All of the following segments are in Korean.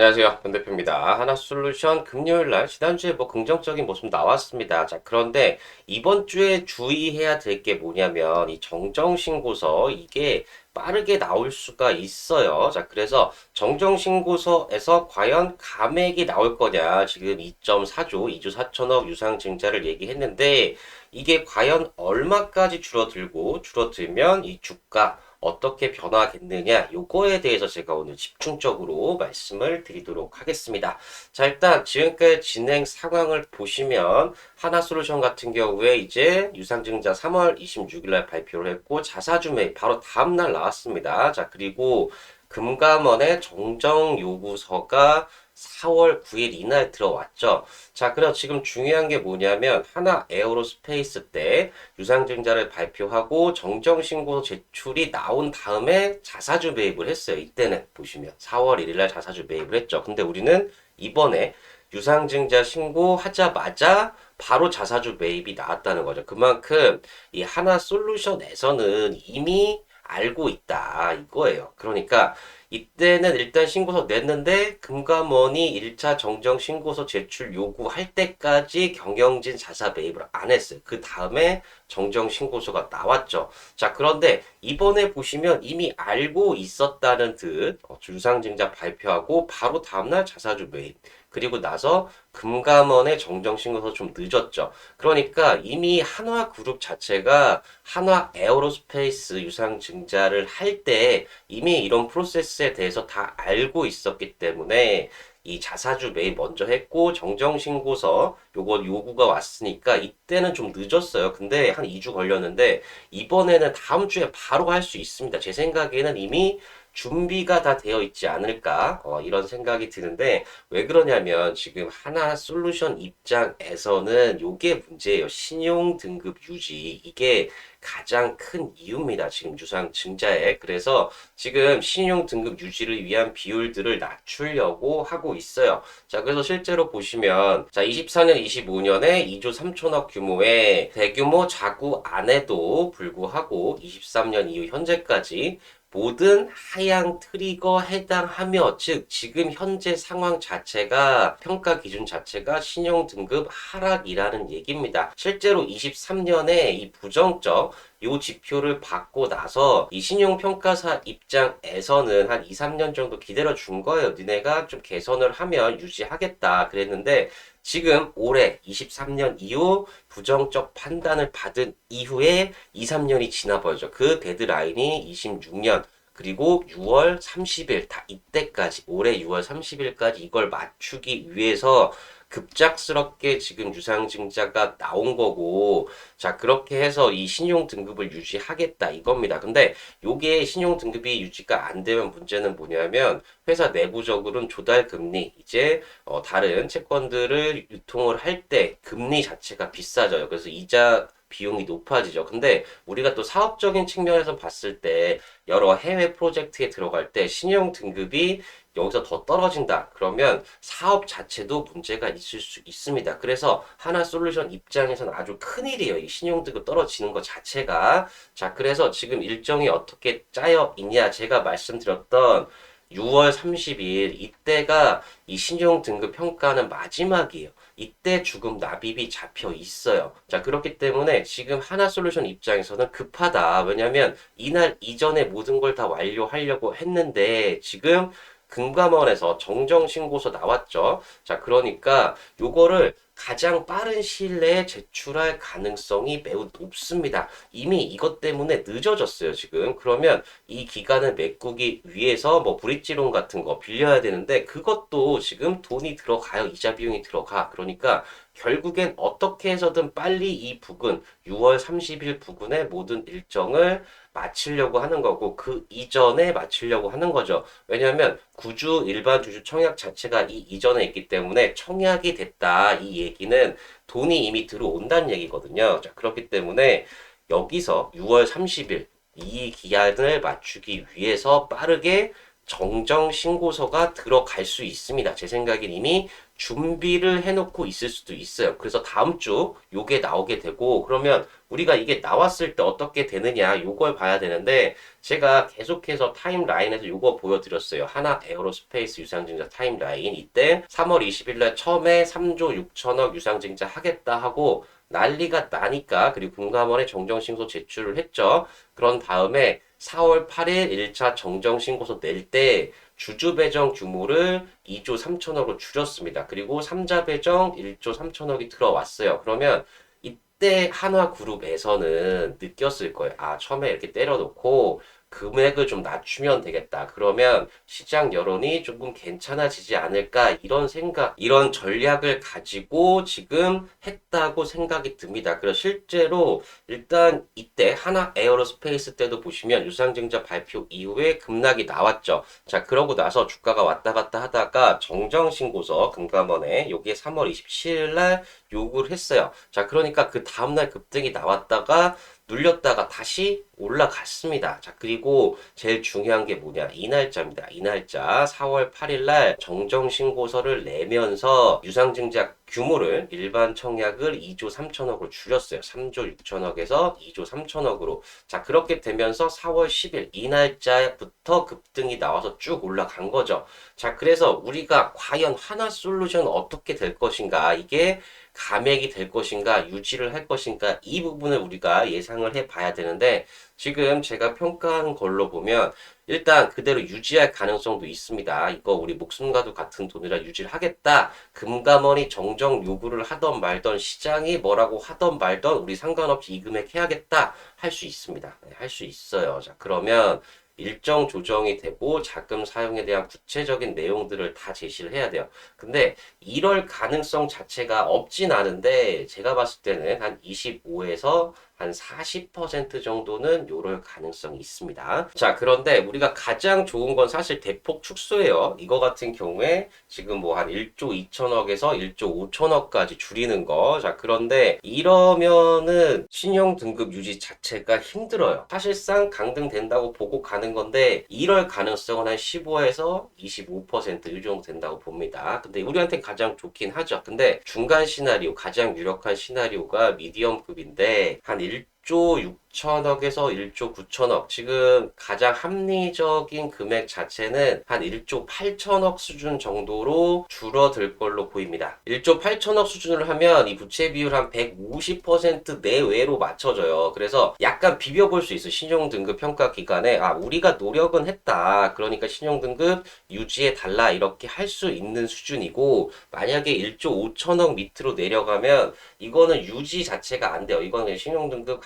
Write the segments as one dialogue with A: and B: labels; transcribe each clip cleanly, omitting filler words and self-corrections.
A: 안녕하세요. 권 대표입니다. 하나솔루션 금요일 날 지난주에 뭐 긍정적인 모습 나왔습니다. 자, 그런데 이번 주에 주의해야 될 게 뭐냐면 이 정정신고서 이게 빠르게 나올 수가 있어요. 자, 그래서 정정신고서에서 과연 감액이 나올 거냐. 지금 2.4조, 2조 4천억 유상증자를 얘기했는데 이게 과연 얼마까지 줄어들면 이 주가 어떻게 변화하겠느냐 요거에 대해서 제가 오늘 집중적으로 말씀을 드리도록 하겠습니다. 자, 일단 지금까지 진행 상황을 보시면 하나솔루션 같은 경우에 이제 유상증자 3월 26일 날 발표를 했고 자사주 매입 바로 다음날 나왔습니다. 자, 그리고 금감원의 정정 요구서가 4월 9일 이날 들어왔죠. 자, 그래서 지금 중요한 게 뭐냐면 하나 에어로스페이스 때 유상증자를 발표하고 정정신고 제출이 나온 다음에 자사주 매입을 했어요. 이때는 보시면 4월 1일 날 자사주 매입을 했죠. 근데 우리는 이번에 유상증자 신고하자마자 바로 자사주 매입이 나왔다는 거죠. 그만큼 이 하나솔루션에서는 이미 알고 있다 이거예요. 그러니까 이때는 일단 신고서 냈는데 금감원이 1차 정정 신고서 제출 요구할 때까지 경영진 자사 매입을 안 했어요. 그 다음에 정정 신고서가 나왔죠. 자, 그런데 이번에 보시면 이미 알고 있었다는 듯 유상증자 발표하고 바로 다음날 자사주 매입 그리고 나서 금감원의 정정 신고서 좀 늦었죠. 그러니까 이미 한화그룹 자체가 한화 에어로스페이스 유상증자를 할 때 이미 이런 프로세스에 대해서 다 알고 있었기 때문에 이 자사주 매입 먼저 했고 정정신고서 요거 요구가 왔으니까 이때는 좀 늦었어요. 근데 한 2주 걸렸는데 이번에는 다음 주에 바로 할 수 있습니다. 제 생각에는 이미 준비가 다 되어 있지 않을까 이런 생각이 드는데 왜 그러냐면 지금 하나 솔루션 입장에서는 요게 문제예요. 신용 등급 유지 이게 가장 큰 이유입니다. 지금 유상 증자에. 그래서 지금 신용 등급 유지를 위한 비율들을 낮추려고 하고 있어요. 자, 그래서 실제로 보시면 자, 24년, 25년에 2조 3천억 규모의 대규모 자구 안에도 불구하고 23년 이후 현재까지 모든 하향 트리거 해당하며 즉 지금 현재 상황 자체가 평가 기준 자체가 신용 등급 하락이라는 얘기입니다. 실제로 23년에 이 부정적 요 지표를 받고 나서 이 신용평가사 입장에서는 한 2, 3년 정도 기다려 준 거예요. 니네가 좀 개선을 하면 유지하겠다 그랬는데 지금 올해 23년 이후 부정적 판단을 받은 이후에 2, 3년이 지나버리죠. 그 데드라인이 26년 그리고 6월 30일 다 이때까지 올해 6월 30일까지 이걸 맞추기 위해서 급작스럽게 지금 유상증자가 나온 거고 자 그렇게 해서 이 신용 등급을 유지하겠다 이겁니다. 근데 요게 신용 등급이 유지가 안 되면 문제는 뭐냐면 회사 내부적으로는 조달 금리 이제 다른 채권들을 유통을 할 때 금리 자체가 비싸져요. 그래서 이자 비용이 높아지죠. 근데 우리가 또 사업적인 측면에서 봤을 때 여러 해외 프로젝트에 들어갈 때 신용 등급이 여기서 더 떨어진다. 그러면 사업 자체도 문제가 있을 수 있습니다. 그래서 하나솔루션 입장에서는 아주 큰일이에요. 이 신용등급 떨어지는 것 자체가. 자, 그래서 지금 일정이 어떻게 짜여 있냐. 제가 말씀드렸던 6월 30일 이때가 이 신용등급 평가는 마지막이에요. 이때 죽음 납입이 잡혀 있어요. 자, 그렇기 때문에 지금 하나솔루션 입장에서는 급하다. 왜냐면 이날 이전에 모든 걸 다 완료하려고 했는데 지금 금감원에서 정정신고서 나왔죠. 자, 그러니까 요거를 가장 빠른 시일 내에 제출할 가능성이 매우 높습니다. 이미 이것 때문에 늦어졌어요, 지금. 그러면 이 기간을 메꾸기 위해서 뭐 브릿지론 같은 거 빌려야 되는데 그것도 지금 돈이 들어가요. 이자 비용이 들어가. 그러니까 결국엔 어떻게 해서든 빨리 이 부근, 6월 30일 부근의 모든 일정을 마치려고 하는 거고 그 이전에 마치려고 하는 거죠. 왜냐하면 구주 일반 주주 청약 자체가 이 이전에 있기 때문에 청약이 됐다. 이 얘기는 돈이 이미 들어온다는 얘기거든요. 자, 그렇기 때문에 여기서 6월 30일 이 기한을 맞추기 위해서 빠르게 정정 신고서가 들어갈 수 있습니다. 제 생각엔 이미 준비를 해놓고 있을 수도 있어요. 그래서 다음 주 요게 나오게 되고, 그러면 우리가 이게 나왔을 때 어떻게 되느냐 요걸 봐야 되는데, 제가 계속해서 타임라인에서 요거 보여드렸어요. 하나 에어로스페이스 유상증자 타임라인. 이때 3월 20일 날 처음에 3조 6천억 유상증자 하겠다 하고 난리가 나니까, 그리고 금감원에 정정신고 제출을 했죠. 그런 다음에 4월 8일 1차 정정신고서 낼 때 주주 배정 규모를 2조 3천억으로 줄였습니다. 그리고 3자 배정 1조 3천억이 들어왔어요. 그러면 이때 한화그룹에서는 느꼈을 거예요. 아, 처음에 이렇게 때려놓고 금액을 좀 낮추면 되겠다. 그러면 시장 여론이 조금 괜찮아지지 않을까, 이런 생각, 이런 전략을 가지고 지금 했다고 생각이 듭니다. 그래서 실제로 일단 이때 하나 에어로스페이스 때도 보시면 유상증자 발표 이후에 급락이 나왔죠. 자, 그러고 나서 주가가 왔다 갔다 하다가 정정신고서 금감원에 여기에 3월 27일 날 요구를 했어요. 자, 그러니까 그 다음날 급등이 나왔다가 눌렸다가 다시 올라갔습니다. 자, 그리고 제일 중요한 게 뭐냐? 이 날짜입니다. 이 날짜 4월 8일 날 정정신고서를 내면서 유상증자 규모를 일반 청약을 2조 3천억으로 줄였어요. 3조 6천억에서 2조 3천억으로. 자, 그렇게 되면서 4월 10일 이 날짜부터 급등이 나와서 쭉 올라간 거죠. 자, 그래서 우리가 과연 하나솔루션 어떻게 될 것인가? 이게 감액이 될 것인가, 유지를 할 것인가, 이 부분을 우리가 예상을 해 봐야 되는데, 지금 제가 평가한 걸로 보면 일단 그대로 유지할 가능성도 있습니다. 이거 우리 목숨과도 같은 돈이라 유지를 하겠다. 금감원이 정정 요구를 하던 말던, 시장이 뭐라고 하던 말던, 우리 상관없이 이 금액 해야겠다 할 수 있습니다. 네, 할 수 있어요. 자, 그러면 일정 조정이 되고 자금 사용에 대한 구체적인 내용들을 다 제시를 해야 돼요. 근데 이럴 가능성 자체가 없진 않은데, 제가 봤을 때는 한 25에서 한 40% 정도는 요럴 가능성이 있습니다. 자, 그런데 우리가 가장 좋은 건 사실 대폭 축소예요. 이거 같은 경우에 지금 뭐 한 1조 2천억에서 1조 5천억까지 줄이는 거. 자, 그런데 이러면은 신용 등급 유지 자체가 힘들어요. 사실상 강등된다고 보고 가는 건데, 이럴 가능성은 한 15에서 25%이 정도 된다고 봅니다. 근데 우리한테 가장 좋긴 하죠. 근데 중간 시나리오, 가장 유력한 시나리오가 미디엄급인데 한 1조 6천억에서 1조 9천억. 지금 가장 합리적인 금액 자체는 한 1조 8천억 수준 정도로 줄어들 걸로 보입니다. 1조 8천억 수준을 하면 이 부채 비율 한 150% 내외로 맞춰져요. 그래서 약간 비벼볼 수 있어요. 신용등급 평가 기관에, 아, 우리가 노력은 했다. 그러니까 신용등급 유지해 달라. 이렇게 할 수 있는 수준이고, 만약에 1조 5천억 밑으로 내려가면 이거는 유지 자체가 안 돼요. 이거는 신용등급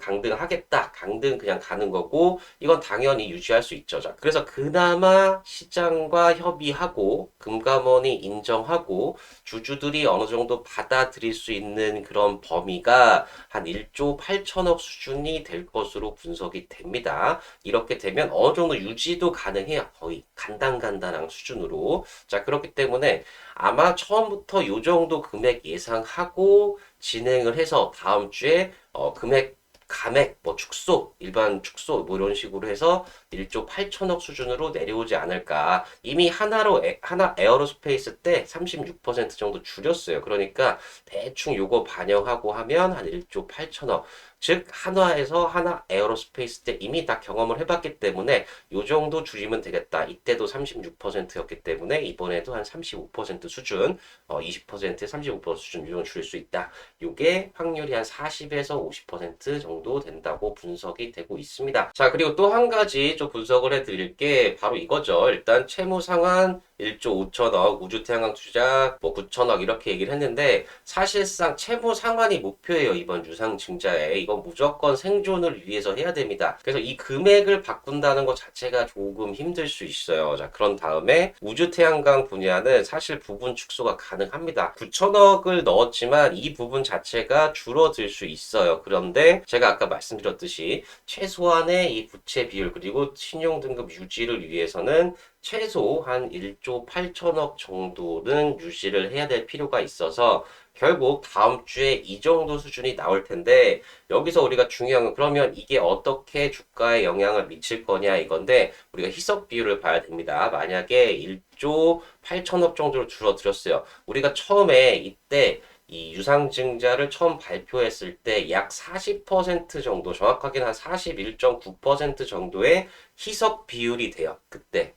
A: 강등하겠다. 강등 그냥 가는 거고, 이건 당연히 유지할 수 있죠. 자, 그래서 그나마 시장과 협의하고 금감원이 인정하고 주주들이 어느 정도 받아들일 수 있는 그런 범위가 한 1조 8천억 수준이 될 것으로 분석이 됩니다. 이렇게 되면 어느 정도 유지도 가능해요. 거의 간단간단한 수준으로. 자, 그렇기 때문에 아마 처음부터 요 정도 금액 예상하고 진행을 해서 다음 주에 금액 감액, 뭐 축소, 일반 축소, 뭐 이런 식으로 해서 1조 8천억 수준으로 내려오지 않을까. 이미 하나 에어로스페이스 때 36% 정도 줄였어요. 그러니까 대충 요거 반영하고 하면 한 1조 8천억. 즉 한화에서 하나 에어로스페이스 때 이미 다 경험을 해봤기 때문에 요 정도 줄이면 되겠다. 이때도 36%였기 때문에 이번에도 한 35% 수준, 20%에 35% 수준 요 정도 줄일 수 있다. 요게 확률이 한 40에서 50% 정도 된다고 분석이 되고 있습니다. 자, 그리고 또 한 가지 좀 분석을 해드릴 게 바로 이거죠. 일단 채무 상환 1조 5천억, 우주태양광 투자 뭐 9천억 이렇게 얘기를 했는데, 사실상 채무 상환이 목표예요. 이번 유상증자에. 이건 무조건 생존을 위해서 해야 됩니다. 그래서 이 금액을 바꾼다는 것 자체가 조금 힘들 수 있어요. 자, 그런 다음에 우주태양광 분야는 사실 부분 축소가 가능합니다. 9천억을 넣었지만 이 부분 자체가 줄어들 수 있어요. 그런데 제가 아까 말씀드렸듯이 최소한의 이 부채 비율 그리고 신용등급 유지를 위해서는 최소 한 1조 8천억 정도는 유지를 해야 될 필요가 있어서 결국 다음 주에 이 정도 수준이 나올 텐데 여기서 우리가 중요한 건 그러면 이게 어떻게 주가에 영향을 미칠 거냐 이건데 우리가 희석 비율을 봐야 됩니다. 만약에 1조 8천억 정도로 줄어들었어요. 우리가 처음에 이때 이 유상증자를 처음 발표했을 때 약 40% 정도, 정확하게는 한 41.9% 정도의 희석 비율이 돼요. 그때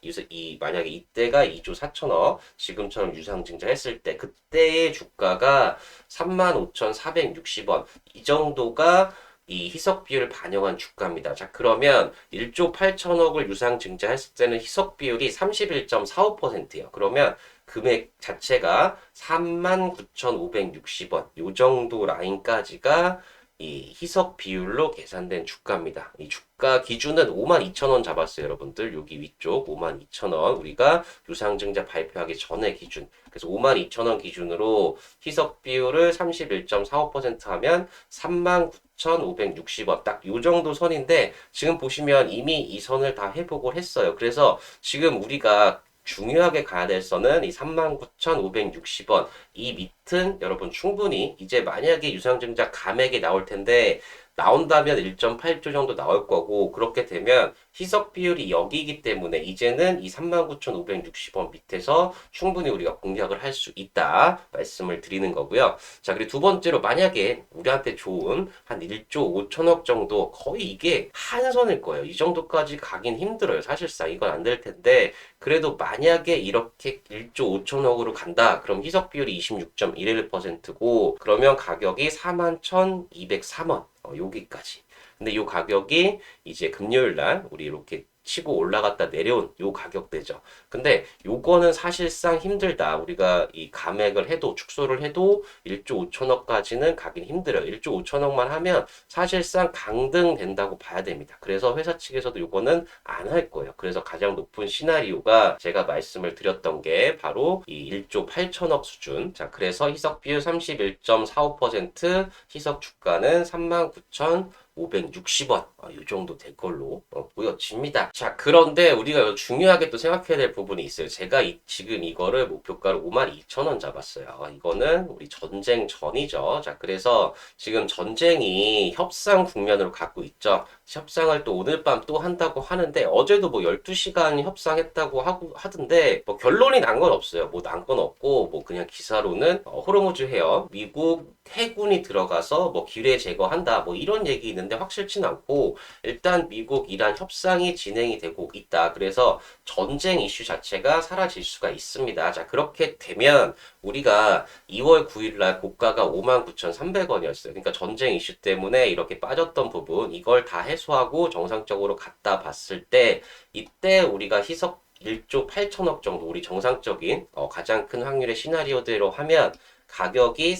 A: 만약에 이때가 2조 4천억, 지금처럼 유상증자 했을 때 그때의 주가가 35,460원 이 정도가 이 희석 비율을 반영한 주가입니다. 자, 그러면 1조 8천억을 유상 증자했을 때는 희석 비율이 31.45%예요. 그러면 금액 자체가 39,560원. 요 정도 라인까지가 이 희석 비율로 계산된 주가입니다. 이 주가 기준은 52,000원 잡았어요, 여러분들. 여기 위쪽 52,000원. 우리가 유상증자 발표하기 전에 기준. 그래서 52,000원 기준으로 희석 비율을 31.45% 하면 39,560원. 딱 요 정도 선인데 지금 보시면 이미 이 선을 다 회복을 했어요. 그래서 지금 우리가 중요하게 가야 될 선은 이 39,560원. 이 밑은 여러분 충분히 이제 만약에 유상증자 감액이 나올 텐데 나온다면 1.8조 정도 나올 거고 그렇게 되면 희석 비율이 여기이기 때문에 이제는 이 39,560원 밑에서 충분히 우리가 공략을 할 수 있다 말씀을 드리는 거고요. 자, 그리고 두 번째로 만약에 우리한테 좋은 한 1조 5천억 정도 거의 이게 한선일 거예요. 이 정도까지 가긴 힘들어요. 사실상 이건 안 될 텐데 그래도 만약에 이렇게 1조 5천억으로 간다. 그럼 희석 비율이 26.11%고 그러면 가격이 41,203원. 여기까지. 근데 이 가격이 이제 금요일 날 우리 이렇게 치고 올라갔다 내려온 요 가격대죠. 근데 요거는 사실상 힘들다. 우리가 이 감액을 해도 축소를 해도 1조 5천억까지는 가긴 힘들어요. 1조 5천억만 하면 사실상 강등된다고 봐야 됩니다. 그래서 회사 측에서도 요거는 안 할 거예요. 그래서 가장 높은 시나리오가 제가 말씀을 드렸던 게 바로 이 1조 8천억 수준. 자, 그래서 희석 비율 31.45%, 희석 주가는 39,560원. 이 정도 될 걸로 보여집니다. 자, 그런데 우리가 중요하게 또 생각해야 될 부분이 있어요. 제가 지금 이거를 목표가를 52,000원 잡았어요. 이거는 우리 전쟁 전이죠. 자, 그래서 지금 전쟁이 협상 국면으로 가고 있죠. 협상을 또 오늘 밤 또 한다고 하는데 어제도 뭐 12시간 협상했다고 하던데 뭐 결론이 난 건 없어요. 뭐 난 건 없고 뭐 그냥 기사로는 호르무즈 해협 미국 해군이 들어가서 뭐 기뢰 제거한다 뭐 이런 얘기 있는데 확실치는 않고 일단 미국 이란 협상이 진행이 되고 있다. 그래서 전쟁 이슈 자체가 사라질 수가 있습니다. 자, 그렇게 되면 우리가 2월 9일 날 고가가 59,300원이었어요. 그러니까 전쟁 이슈 때문에 이렇게 빠졌던 부분 이걸 다 해소하고 정상적으로 갖다 봤을 때 이때 우리가 희석 1조 8천억 정도 우리 정상적인 가장 큰 확률의 시나리오대로 하면 가격이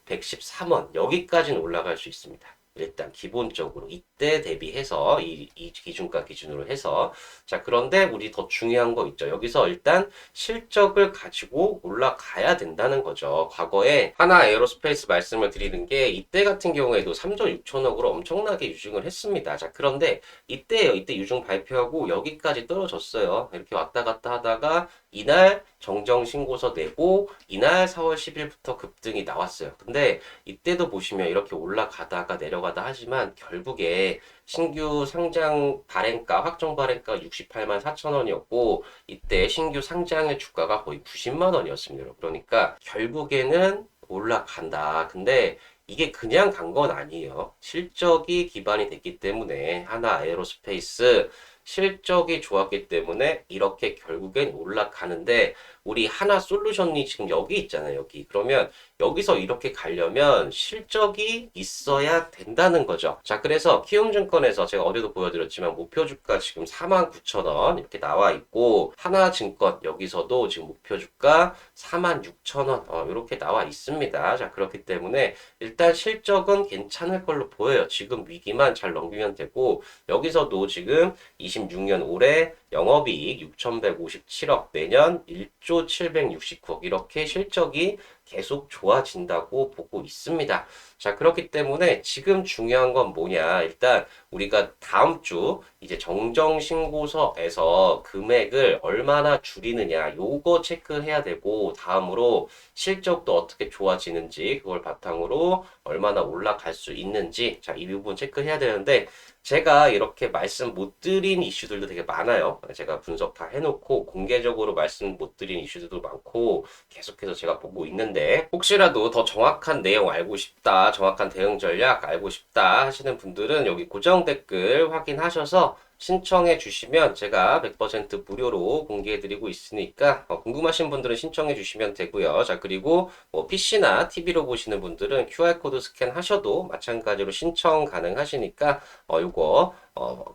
A: 45,113원 여기까지는 올라갈 수 있습니다. 일단 기본적으로 이때 대비해서 이 기준가 기준으로 해서 자, 그런데 우리 더 중요한 거 있죠. 여기서 일단 실적을 가지고 올라가야 된다는 거죠. 과거에 하나 에어로스페이스 말씀을 드리는 게 이때 같은 경우에도 3조 6천억으로 엄청나게 유증을 했습니다. 자, 그런데 이때 유증 발표하고 여기까지 떨어졌어요. 이렇게 왔다 갔다 하다가 이날 정정 신고서 내고 이날 4월 10일부터 급등이 나왔어요. 근데 이때도 보시면 이렇게 올라가다가 내려가다 하지만 결국에 신규 상장 발행가, 확정 발행가 68만 4천 원이었고 이때 신규 상장의 주가가 거의 90만 원이었습니다. 그러니까 결국에는 올라간다. 근데 이게 그냥 간 건 아니에요. 실적이 기반이 됐기 때문에 하나 에어로스페이스 실적이 좋았기 때문에 이렇게 결국엔 올라가는데 우리 하나 솔루션이 지금 여기 있잖아요. 여기. 그러면 여기서 이렇게 가려면 실적이 있어야 된다는 거죠. 자, 그래서 키움증권에서 제가 어제도 보여드렸지만 목표 주가 지금 49,000원 이렇게 나와 있고 하나증권 여기서도 지금 목표 주가 46,000원 이렇게 나와 있습니다. 자, 그렇기 때문에 일단 실적은 괜찮을 걸로 보여요. 지금 위기만 잘 넘기면 되고 여기서도 지금 26년 올해 영업이익 6,157억 내년 1조 769억 이렇게 실적이 계속 좋아진다고 보고 있습니다. 자, 그렇기 때문에 지금 중요한 건 뭐냐? 일단 우리가 다음 주 이제 정정신고서에서 금액을 얼마나 줄이느냐, 요거 체크해야 되고, 다음으로 실적도 어떻게 좋아지는지, 그걸 바탕으로 얼마나 올라갈 수 있는지, 자, 이 부분 체크해야 되는데, 제가 이렇게 말씀 못 드린 이슈들도 되게 많아요. 제가 분석 다 해놓고 공개적으로 말씀 못 드린 이슈들도 많고 계속해서 제가 보고 있는데 혹시라도 더 정확한 내용 알고 싶다, 정확한 대응 전략 알고 싶다 하시는 분들은 여기 고정 댓글 확인하셔서 신청해 주시면 제가 100% 무료로 공개해 드리고 있으니까 궁금하신 분들은 신청해 주시면 되고요. 자, 그리고 뭐 PC나 TV로 보시는 분들은 QR코드 스캔하셔도 마찬가지로 신청 가능하시니까 요거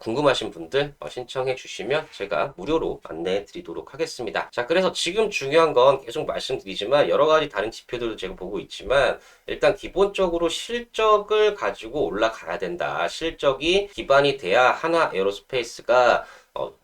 A: 궁금하신 분들 신청해 주시면 제가 무료로 안내해 드리도록 하겠습니다. 자, 그래서 지금 중요한 건 계속 말씀드리지만 여러 가지 다른 지표들도 제가 보고 있지만 일단 기본적으로 실적을 가지고 올라가야 된다. 실적이 기반이 돼야 하나 에어로스페이스가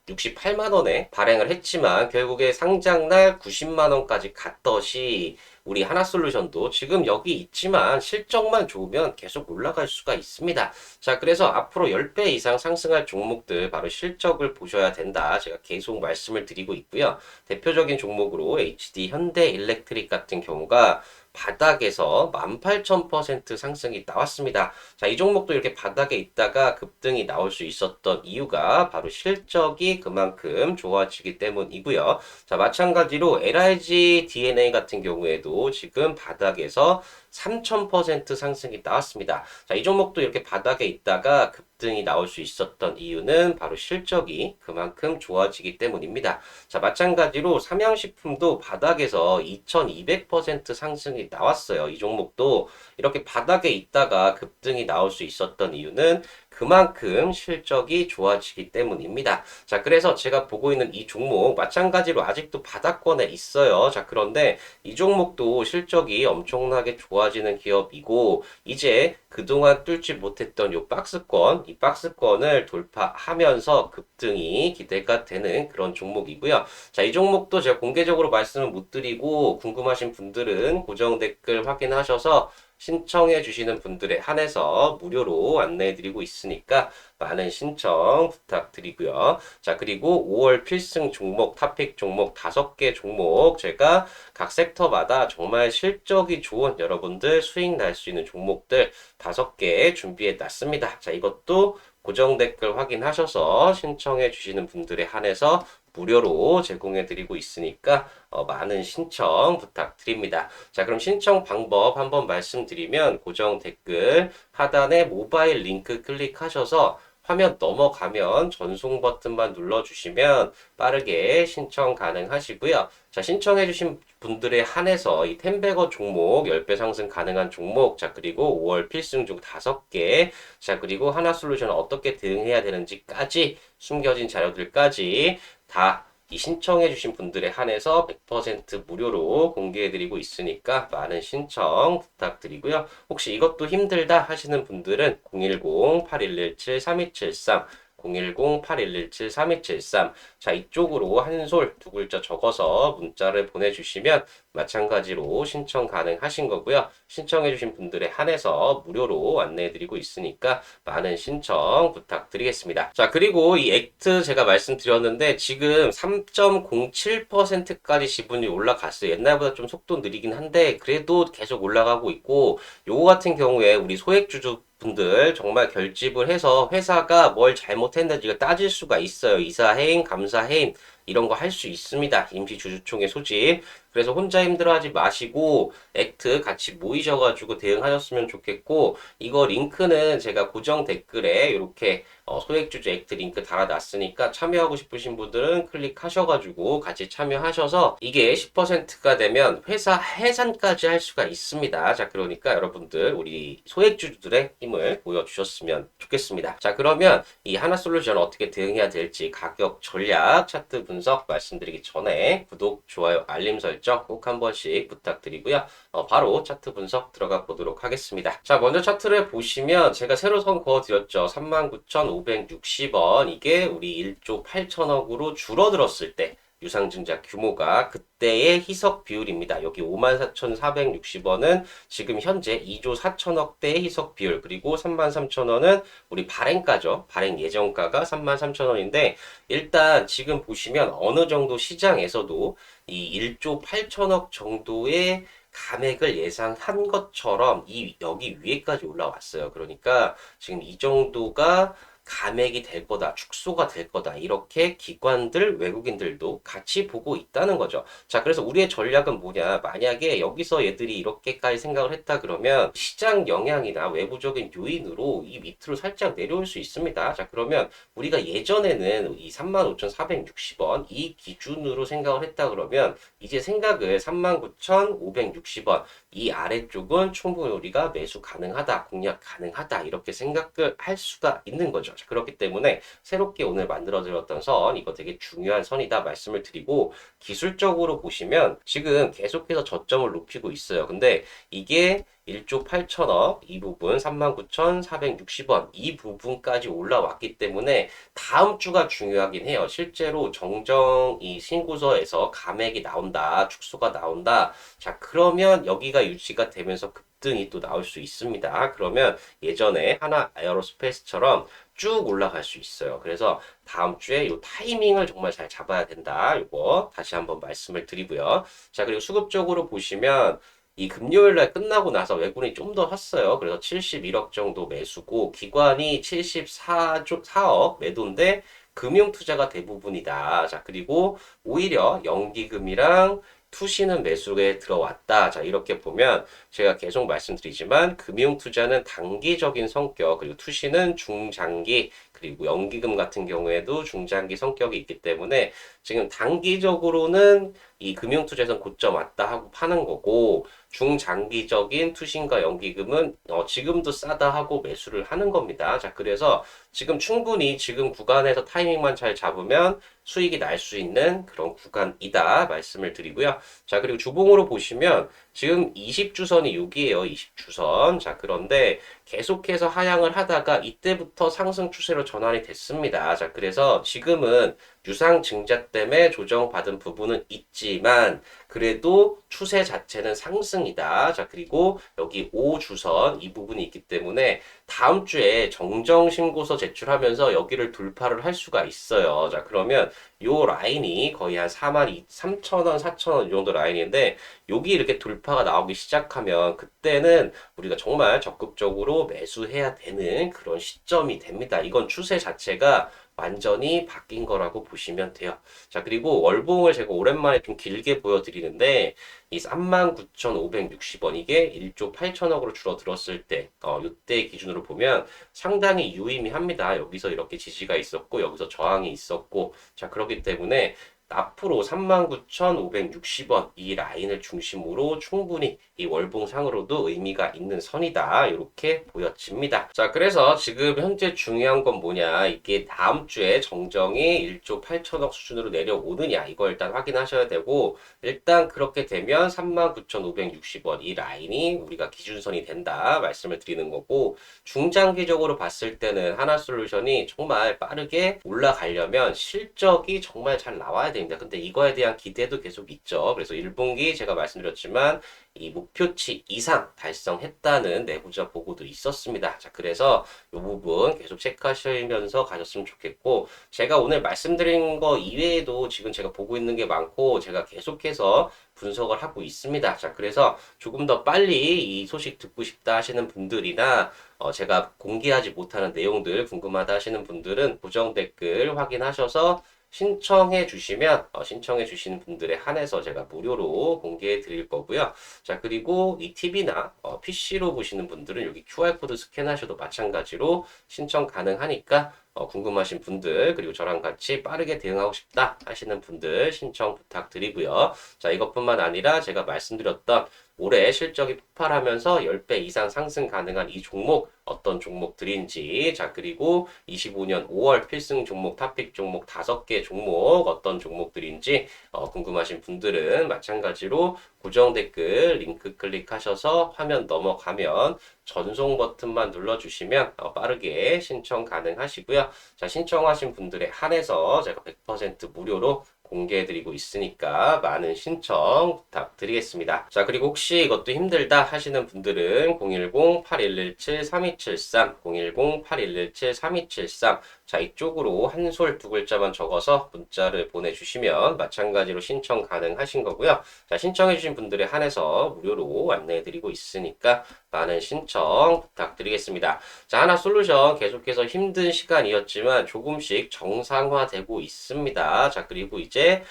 A: 68만 원에 발행을 했지만 결국에 상장날 90만 원까지 갔듯이 우리 하나솔루션도 지금 여기 있지만 실적만 좋으면 계속 올라갈 수가 있습니다. 자, 그래서 앞으로 10배 이상 상승할 종목들 바로 실적을 보셔야 된다. 제가 계속 말씀을 드리고 있고요. 대표적인 종목으로 HD 현대일렉트릭 같은 경우가 바닥에서 18,000% 상승이 나왔습니다. 자, 이 종목도 이렇게 바닥에 있다가 급등이 나올 수 있었던 이유가 바로 실적이 그만큼 좋아지기 때문이고요. 자, 마찬가지로 LIG DNA 같은 경우에도 지금 바닥에서 3000% 상승이 나왔습니다. 자, 이 종목도 이렇게 바닥에 있다가 급등이 나올 수 있었던 이유는 바로 실적이 그만큼 좋아지기 때문입니다. 자, 마찬가지로 삼양식품도 바닥에서 2200% 상승이 나왔어요. 이 종목도 이렇게 바닥에 있다가 급등이 나올 수 있었던 이유는 그만큼 실적이 좋아지기 때문입니다. 자, 그래서 제가 보고 있는 이 종목 마찬가지로 아직도 바닥권에 있어요. 자, 그런데 이 종목도 실적이 엄청나게 좋아지는 기업이고 이제 그동안 뚫지 못했던 이 박스권을 돌파하면서 급등이 기대가 되는 그런 종목이고요. 자, 이 종목도 제가 공개적으로 말씀을 못 드리고 궁금하신 분들은 고정 댓글 확인하셔서 신청해 주시는 분들에 한해서 무료로 안내해 드리고 있으니까 많은 신청 부탁드리고요. 자, 그리고 5월 필승 종목, 탑픽 종목 5개 종목 제가 각 섹터마다 정말 실적이 좋은 여러분들 수익 날 수 있는 종목들 5개 준비해 놨습니다. 자, 이것도 고정 댓글 확인하셔서 신청해 주시는 분들에 한해서 무료로 제공해 드리고 있으니까 많은 신청 부탁드립니다. 자, 그럼 신청 방법 한번 말씀드리면 고정 댓글 하단에 모바일 링크 클릭하셔서 화면 넘어가면 전송 버튼만 눌러주시면 빠르게 신청 가능하시고요. 자, 신청해주신 분들에 한해서 이 텐베거 종목 10배 상승 가능한 종목, 자, 그리고 5월 필승 중 5개, 자, 그리고 하나솔루션 어떻게 대응해야 되는지까지 숨겨진 자료들까지 다 이 신청해주신 분들에 한해서 100% 무료로 공개해드리고 있으니까 많은 신청 부탁드리고요. 혹시 이것도 힘들다 하시는 분들은 010-8117-3273 010-8117-3273 자, 이쪽으로 한솔 두 글자 적어서 문자를 보내주시면 마찬가지로 신청 가능하신 거고요. 신청해주신 분들에 한해서 무료로 안내해드리고 있으니까 많은 신청 부탁드리겠습니다. 자, 그리고 이 액트 제가 말씀드렸는데 지금 3.07%까지 지분이 올라갔어요. 옛날보다 좀 속도 느리긴 한데 그래도 계속 올라가고 있고 요거 같은 경우에 우리 소액주주 분들 정말 결집을 해서 회사가 뭘 잘못했는지 따질 수가 있어요. 이사해임, 감사해임 이런 거 할 수 있습니다. 임시주주총회 소집. 그래서 혼자 힘들어하지 마시고 액트 같이 모이셔가지고 대응하셨으면 좋겠고 이거 링크는 제가 고정 댓글에 이렇게 소액주주 액트 링크 달아놨으니까 참여하고 싶으신 분들은 클릭하셔가지고 같이 참여하셔서 이게 10%가 되면 회사 해산까지 할 수가 있습니다. 자, 그러니까 여러분들 우리 소액주주들의 힘을 보여주셨으면 좋겠습니다. 자, 그러면 이 하나솔루션 어떻게 대응해야 될지 가격 전략 차트 분석 말씀드리기 전에 구독, 좋아요, 알림 설정 꼭 한 번씩 부탁드리고요. 바로 차트 분석 들어가 보도록 하겠습니다. 자, 먼저 차트를 보시면 제가 새로 선 그어드렸죠. 39,560원 이게 우리 1조 8천억으로 줄어들었을 때 유상증자 규모가 그때의 희석 비율입니다. 여기 54,460원은 지금 현재 2조 4천억대의 희석 비율, 그리고 33,000원은 우리 발행가죠. 발행 예정가가 33,000원인데 일단 지금 보시면 어느 정도 시장에서도 이 1조 8천억 정도의 감액을 예상한 것처럼 이 여기 위에까지 올라왔어요. 그러니까 지금 이 정도가 감액이 될 거다, 축소가 될 거다, 이렇게 기관들, 외국인들도 같이 보고 있다는 거죠. 자, 그래서 우리의 전략은 뭐냐? 만약에 여기서 얘들이 이렇게까지 생각을 했다 그러면 시장 영향이나 외부적인 요인으로 이 밑으로 살짝 내려올 수 있습니다. 자, 그러면 우리가 예전에는 이 35,460원 이 기준으로 생각을 했다 그러면 이제 생각을 39,560원 이 아래쪽은 충분히 우리가 매수 가능하다, 공략 가능하다, 이렇게 생각을 할 수가 있는 거죠. 자, 그렇기 때문에 새롭게 오늘 만들어드렸던 선, 이거 되게 중요한 선이다 말씀을 드리고, 기술적으로 보시면 지금 계속해서 저점을 높이고 있어요. 근데 이게 1조 8천억, 이 부분 39,460원, 이 부분까지 올라왔기 때문에 다음 주가 중요하긴 해요. 실제로 정정 이 신고서에서 감액이 나온다, 축소가 나온다. 자, 그러면 여기가 유지가 되면서 급등이 또 나올 수 있습니다. 그러면 예전에 하나 에어로스페이스처럼 쭉 올라갈 수 있어요. 그래서 다음 주에 이 타이밍을 정말 잘 잡아야 된다. 이거 다시 한번 말씀을 드리고요. 자, 그리고 수급적으로 보시면 이 금요일 날 끝나고 나서 외국인이 좀 더 샀어요. 그래서 71억 정도 매수고 기관이 74억 매도인데 금융 투자가 대부분이다. 자, 그리고 오히려 연기금이랑 투시는 매수에 들어왔다. 자, 이렇게 보면 제가 계속 말씀드리지만 금융 투자는 단기적인 성격, 그리고 투시는 중장기, 그리고 연기금 같은 경우에도 중장기 성격이 있기 때문에 지금 단기적으로는 이 금융 투자에서는 고점 왔다 하고 파는 거고, 중장기적인 투신과 연기금은 지금도 싸다 하고 매수를 하는 겁니다. 자, 그래서 지금 충분히 지금 구간에서 타이밍만 잘 잡으면 수익이 날 수 있는 그런 구간이다 말씀을 드리고요. 자, 그리고 주봉으로 보시면 지금 20주선이 여기에요. 20주선. 자, 그런데 계속해서 하향을 하다가 이때부터 상승 추세로 전환이 됐습니다. 자, 그래서 지금은 유상 증자 때문에 조정받은 부분은 있지만 그래도 추세 자체는 상승이다. 자, 그리고 여기 5주선 이 부분이 있기 때문에 다음 주에 정정 신고서 제출하면서 여기를 돌파를 할 수가 있어요. 자, 그러면 요 라인이 거의 한 43,000원, 4,000원 이 정도 라인인데 여기 이렇게 돌파가 나오기 시작하면 그때는 우리가 정말 적극적으로 매수해야 되는 그런 시점이 됩니다. 이건 추세 자체가 완전히 바뀐 거라고 보시면 돼요. 자, 그리고 월봉을 제가 오랜만에 좀 길게 보여드리는데 이 39,560원 이게 1조 8천억으로 줄어들었을 때 이때 기준으로 보면 상당히 유의미합니다. 여기서 이렇게 지지가 있었고 여기서 저항이 있었고 자, 그렇기 때문에 앞으로 39,560원 이 라인을 중심으로 충분히 이 월봉상으로도 의미가 있는 선이다. 이렇게 보여집니다. 자, 그래서 지금 현재 중요한 건 뭐냐? 이게 다음 주에 정정이 1조 8천억 수준으로 내려오느냐? 이걸 일단 확인하셔야 되고 일단 그렇게 되면 39,560원 이 라인이 우리가 기준선이 된다 말씀을 드리는 거고 중장기적으로 봤을 때는 하나솔루션이 정말 빠르게 올라가려면 실적이 정말 잘 나와야 됩니다. 근데 이거에 대한 기대도 계속 있죠. 그래서 1분기 제가 말씀드렸지만 이 목표치 이상 달성했다는 내부자 보고도 있었습니다. 자, 그래서 이 부분 계속 체크하시면서 가셨으면 좋겠고 제가 오늘 말씀드린 거 이외에도 지금 제가 보고 있는 게 많고 제가 계속해서 분석을 하고 있습니다. 자, 그래서 조금 더 빨리 이 소식 듣고 싶다 하시는 분들이나 제가 공개하지 못하는 내용들 궁금하다 하시는 분들은 고정 댓글 확인하셔서 신청해 주시면 신청해 주시는 분들에 한해서 제가 무료로 공개해 드릴 거고요. 자, 그리고 이 TV나 PC로 보시는 분들은 여기 QR코드 스캔하셔도 마찬가지로 신청 가능하니까 궁금하신 분들 그리고 저랑 같이 빠르게 대응하고 싶다 하시는 분들 신청 부탁드리고요. 자, 이것뿐만 아니라 제가 말씀드렸던 올해 실적이 폭발하면서 10배 이상 상승 가능한 이 종목 어떤 종목들인지 자, 그리고 25년 5월 필승 종목 탑픽 종목 5개 종목 어떤 종목들인지 궁금하신 분들은 마찬가지로 고정 댓글 링크 클릭하셔서 화면 넘어가면 전송 버튼만 눌러주시면 빠르게 신청 가능하시고요. 자, 신청하신 분들에 한해서 제가 100% 무료로 공개해드리고 있으니까 많은 신청 부탁드리겠습니다. 자, 그리고 혹시 이것도 힘들다 하시는 분들은 010-8117-3273, 010-8117-3273 자, 이쪽으로 한 솔 두 글자만 적어서 문자를 보내주시면 마찬가지로 신청 가능하신 거고요. 자, 신청해주신 분들에 한해서 무료로 안내해드리고 있으니까 많은 신청 부탁드리겠습니다. 자, 하나솔루션 계속해서 힘든 시간이었지만 조금씩 정상화되고 있습니다. 자, 그리고 이제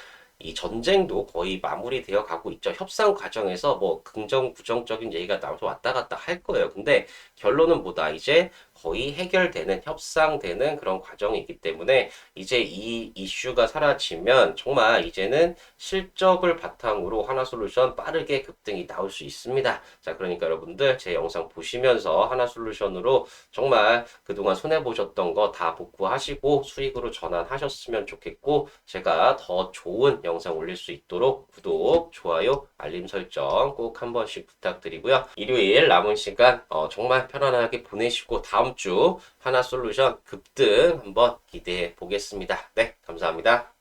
A: 이 전쟁도 거의 마무리되어 가고 있죠. 협상 과정에서 뭐 긍정, 부정적인 얘기가 나와서 왔다 갔다 할 거예요. 근데 결론은 뭐다? 이제 거의 해결되는, 협상되는 그런 과정이기 때문에 이제 이 이슈가 사라지면 정말 이제는 실적을 바탕으로 하나솔루션 빠르게 급등이 나올 수 있습니다. 자, 그러니까 여러분들 제 영상 보시면서 하나솔루션으로 정말 그동안 손해보셨던 거 다 복구하시고 수익으로 전환하셨으면 좋겠고 제가 더 좋은 영상 올릴 수 있도록 구독, 좋아요, 알림 설정 꼭 한 번씩 부탁드리고요. 일요일 남은 시간 정말 편안하게 보내시고 다음 주 하나솔루션 급등 한번 기대해 보겠습니다. 네, 감사합니다.